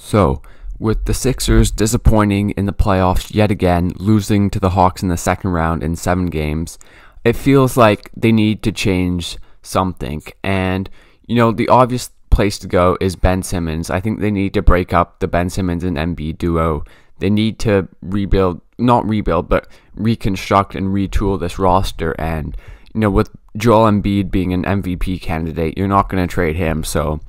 So, with the Sixers disappointing in the playoffs yet again, losing to the Hawks in the second round in 7 games, it feels like they need to change something. And, the obvious place to go is Ben Simmons. I think they need to break up the Ben Simmons and Embiid duo. They need to not rebuild, but reconstruct and retool this roster. And, with Joel Embiid being an MVP candidate, you're not going to trade him. So,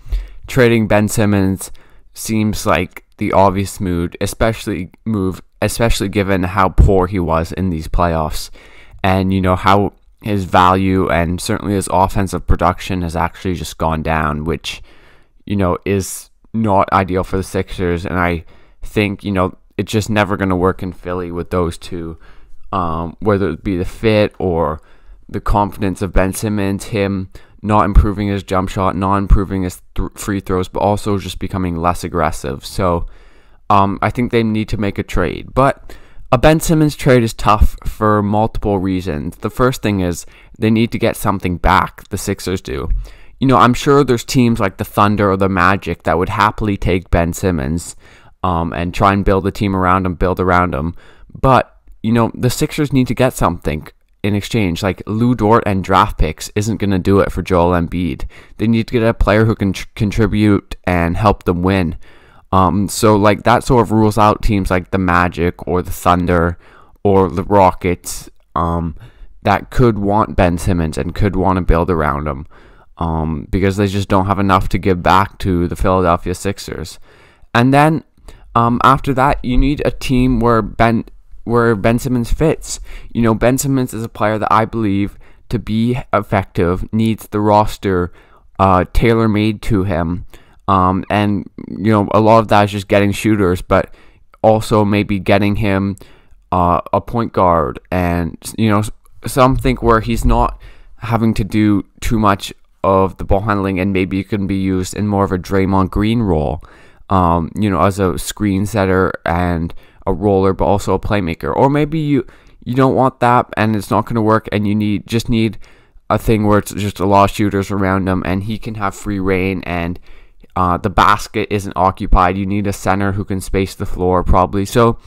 trading Ben Simmons seems like the obvious especially given how poor he was in these playoffs, and how his value and certainly his offensive production has actually just gone down, which is not ideal for the Sixers. And I think it's just never going to work in Philly with those two, whether it be the fit or the confidence of Ben Simmons, him not improving his jump shot, not improving his free throws, but also just becoming less aggressive. So I think they need to make a trade. But a Ben Simmons trade is tough for multiple reasons. The first thing is they need to get something back, the Sixers do. I'm sure there's teams like the Thunder or the Magic that would happily take Ben Simmons and try and build a team around him, build around him. But, the Sixers need to get something in exchange. Like Lou Dort and draft picks isn't going to do it for Joel Embiid. They need to get a player who can contribute and help them win. So that sort of rules out teams like the Magic or the Thunder or the Rockets that could want Ben Simmons and could want to build around him because they just don't have enough to give back to the Philadelphia Sixers. And then after that, you need a team where Ben Simmons fits. Ben Simmons is a player that I believe, to be effective, needs the roster tailor-made to him. And a lot of that is just getting shooters, but also maybe getting him a point guard and, something where he's not having to do too much of the ball handling, and maybe it can be used in more of a Draymond Green role, as a screen setter and a roller, but also a playmaker. Or maybe you don't want that and it's not going to work, and you just need a thing where it's just a lot of shooters around him and he can have free reign and the basket isn't occupied. You need a center who can space the floor probably. So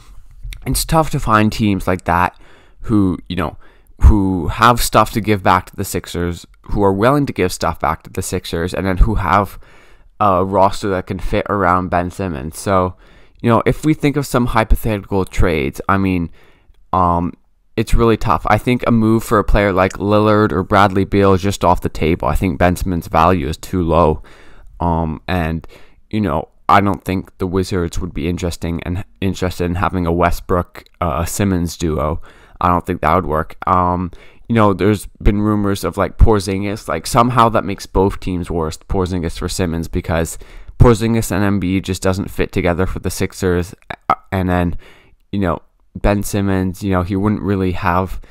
it's tough to find teams like that who have stuff to give back to the Sixers, who are willing to give stuff back to the Sixers, and then who have a roster that can fit around Ben Simmons. So if we think of some hypothetical trades, it's really tough. I think a move for a player like Lillard or Bradley Beal is just off the table. I think Ben Simmons' value is too low. And I don't think the Wizards would be interested in having a Westbrook Simmons duo. I don't think that would work. There's been rumors of Porzingis, somehow that makes both teams worse, Porzingis for Simmons, because Porzingis and Embiid just doesn't fit together for the Sixers. And then, Ben Simmons, he wouldn't really have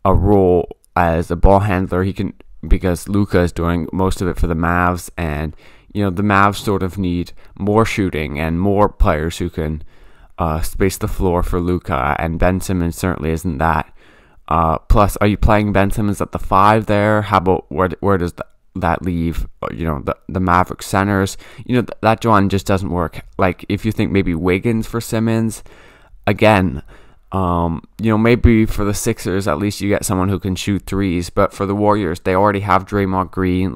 a role as a ball handler. Because Luka is doing most of it for the Mavs, and the Mavs sort of need more shooting and more players who can space the floor for Luka, and Ben Simmons certainly isn't that. Plus, are you playing Ben Simmons at the 5 there? How about where does that leave the Maverick centers? That one just doesn't work. If you think maybe Wiggins for Simmons, again, maybe for the Sixers at least you get someone who can shoot threes, but for the Warriors they already have Draymond Green.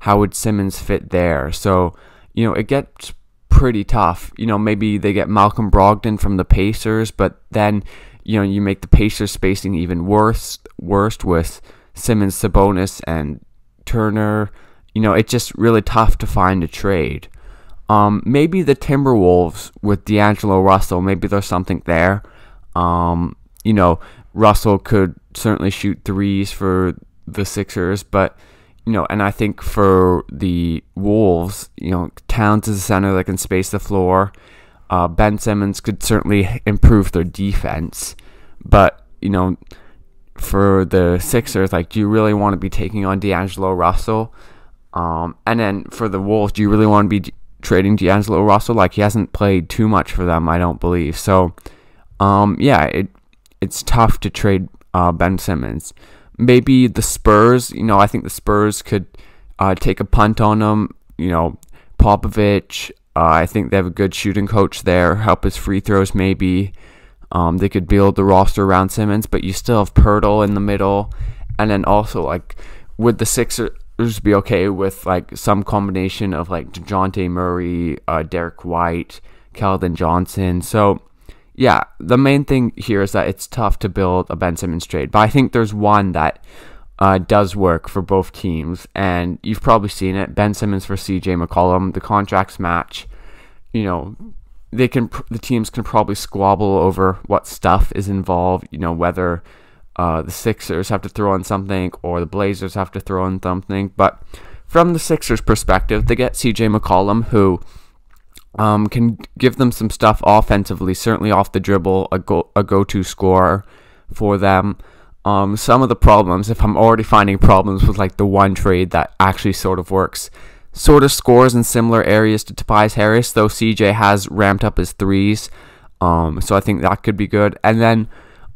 How would Simmons fit there? So it gets pretty tough. Maybe they get Malcolm Brogdon from the Pacers, but then you make the Pacers spacing even worse with Simmons, Sabonis, and Turner. It's just really tough to find a trade. Maybe the Timberwolves with D'Angelo Russell, maybe there's something there. Russell could certainly shoot threes for the Sixers, but and I think for the Wolves, Towns is a center that can space the floor. Ben Simmons could certainly improve their defense, but for the Sixers, do you really want to be taking on D'Angelo Russell? And then for the Wolves, do you really want to be trading D'Angelo Russell? He hasn't played too much for them, I don't believe. So, it's tough to trade Ben Simmons. Maybe the Spurs, I think the Spurs could take a punt on him. Popovich, I think they have a good shooting coach there, help his free throws maybe. They could build the roster around Simmons, but you still have Pirtle in the middle. And then also, like, would the Sixers be okay with, like, some combination of, like, DeJounte Murray, Derek White, Keldon Johnson? So, yeah, the main thing here is that it's tough to build a Ben Simmons trade. But I think there's one that does work for both teams. And you've probably seen it. Ben Simmons for CJ McCollum. The contracts match. You know, the teams can probably squabble over what stuff is involved. You know, whether the Sixers have to throw in something or the Blazers have to throw in something. But from the Sixers' perspective, they get CJ McCollum, who can give them some stuff offensively, certainly off the dribble, a go-to scorer for them. Some of the problems, if I'm already finding problems with like the one trade that actually sort of works, sort of scores in similar areas to Tobias Harris, though CJ has ramped up his threes. So I think that could be good. And then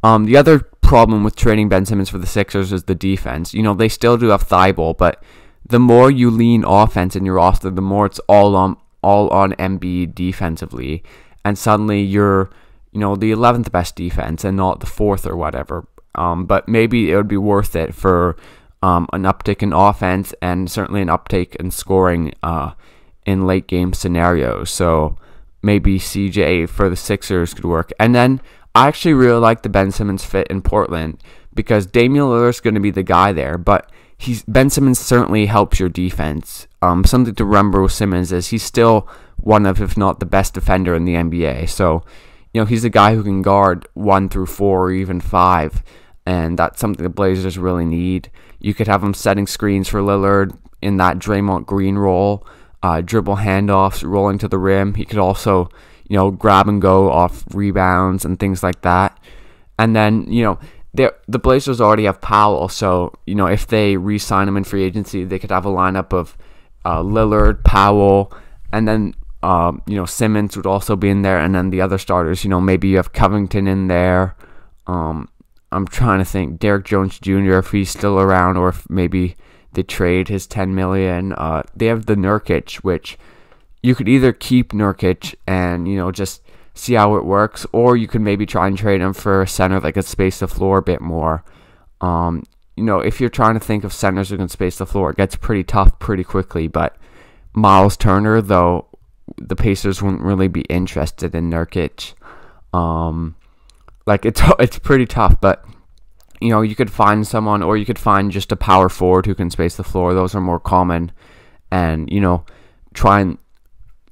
the other problem with trading Ben Simmons for the Sixers is the defense. You know, they still do have Thibault, but the more you lean offense in your roster, the more it's all on Embiid defensively, and suddenly you're, you know, the 11th best defense and not the 4th or whatever. But maybe it would be worth it for an uptick in offense and certainly an uptick in scoring in late game scenarios. So maybe CJ for the Sixers could work. And then I actually really like the Ben Simmons fit in Portland because Damian Lillard's going to be the guy there, but Ben Simmons certainly helps your defense. Something to remember with Simmons is he's still one of, if not the best defender in the NBA. So, you know, he's a guy who can guard 1 through 4 or even 5, and that's something the Blazers really need. You could have him setting screens for Lillard in that Draymond Green role, dribble handoffs, rolling to the rim. He could also, you know, grab and go off rebounds and things like that. And then, you know, the Blazers already have Powell, so, you know, if they re-sign him in free agency, they could have a lineup of Lillard, Powell, and then, you know, Simmons would also be in there, and then the other starters, you know, maybe you have Covington in there. I'm trying to think, Derek Jones Jr., if he's still around, or if maybe they trade his $10 million. They have the Nurkic, which you could either keep Nurkic and, you know, just see how it works, or you could maybe try and trade him for a center that could space the floor a bit more. You know, if you're trying to think of centers who can space the floor, it gets pretty tough pretty quickly. But Miles Turner, though, the Pacers wouldn't really be interested in Nurkic. Like, it's pretty tough, but, you know, you could find someone, or you could find just a power forward who can space the floor. Those are more common. And, you know, try and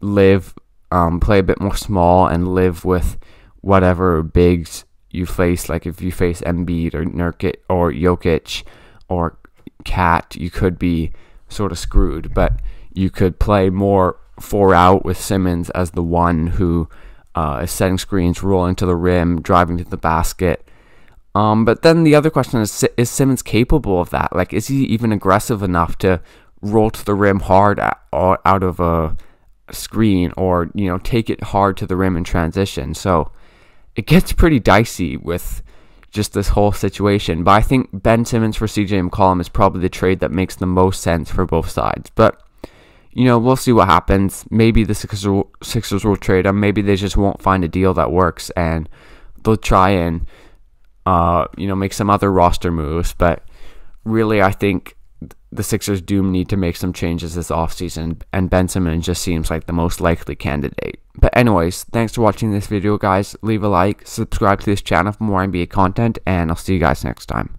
play a bit more small and live with whatever bigs you face. Like, if you face Embiid or Nurkic or Jokic or Cat, you could be sort of screwed. But you could play more 4 out with Simmons as the one who is setting screens, rolling to the rim, driving to the basket. But then the other question is Simmons capable of that? Like, is he even aggressive enough to roll to the rim hard out of a screen, or, you know, take it hard to the rim in transition? So it gets pretty dicey with just this whole situation. But I think Ben Simmons for CJ McCollum is probably the trade that makes the most sense for both sides. But, you know, we'll see what happens. Maybe the Sixers will trade him. Maybe they just won't find a deal that works, and they'll try and, you know, make some other roster moves. But really, I think the Sixers do need to make some changes this offseason, and Ben Simmons just seems like the most likely candidate. But anyways, thanks for watching this video, guys. Leave a like, subscribe to this channel for more NBA content, and I'll see you guys next time.